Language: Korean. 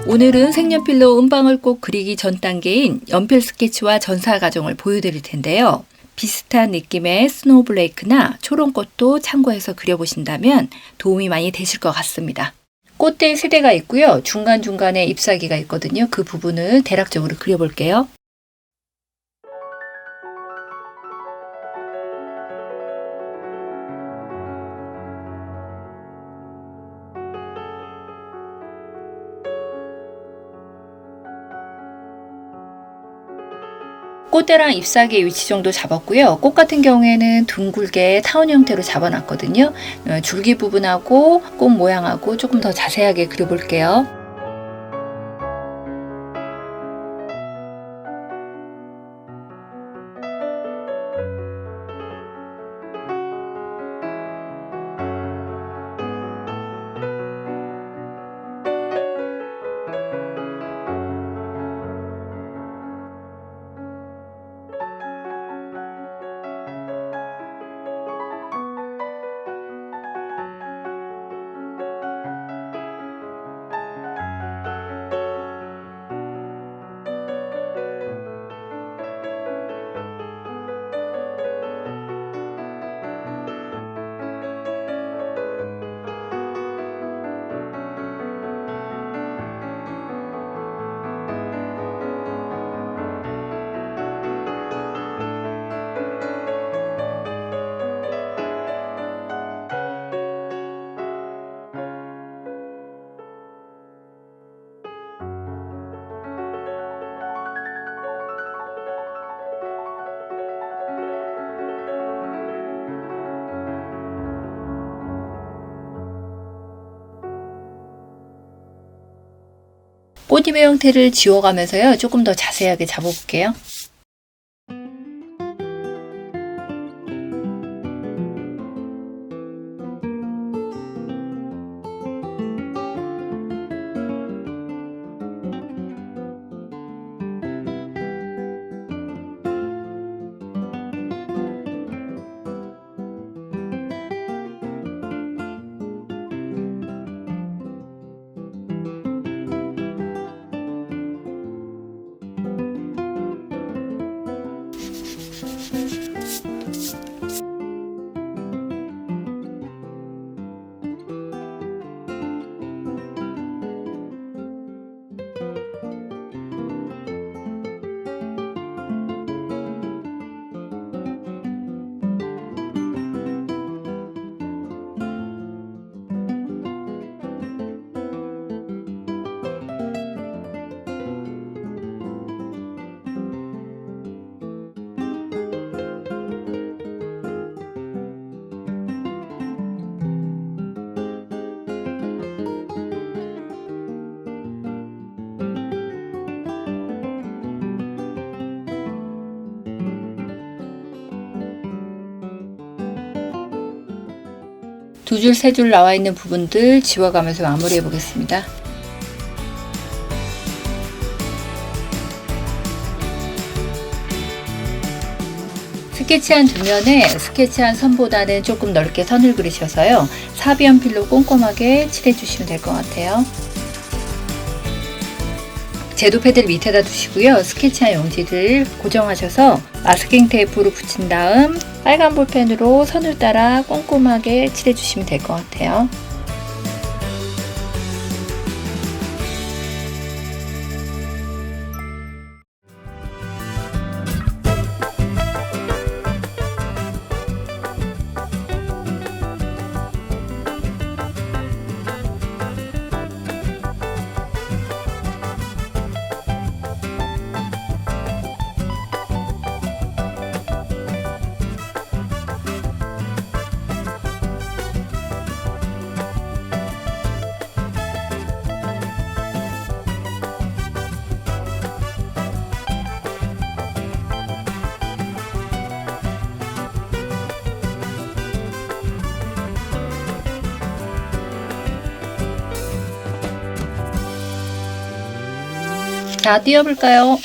오늘은 색연필로 음방을 꼭 그리기 전 단계인 연필 스케치와 전사 과정을 보여드릴 텐데요. 비슷한 느낌의 스노우블레이크나 초롱꽃도 참고해서 그려보신다면 도움이 많이 되실 것 같습니다. 꽃대 3대가 있고요. 중간중간에 잎사귀가 있거든요. 그 부분을 대략적으로 그려볼게요. 꽃대랑 잎사귀의 위치 정도 잡았고요. 꽃 같은 경우에는 둥글게 타원 형태로 잡아놨거든요. 줄기 부분하고 꽃 모양하고 조금 더 자세하게 그려볼게요. 꽃잎의 형태를 지워가면서요. 조금 더 자세하게 잡아볼게요. 두 줄, 세 줄 나와 있는 부분들 지워가면서 마무리해 보겠습니다. 스케치한 뒷면에 스케치한 선보다는 조금 넓게 선을 그리셔서요. 사비연필로 꼼꼼하게 칠해주시면 될 것 같아요. 제도 패드를 밑에다 두시고요. 스케치한 용지를 고정하셔서 마스킹 테이프로 붙인 다음 빨간 볼펜으로 선을 따라 꼼꼼하게 칠해주시면 될 것 같아요. 자, 띄워볼까요?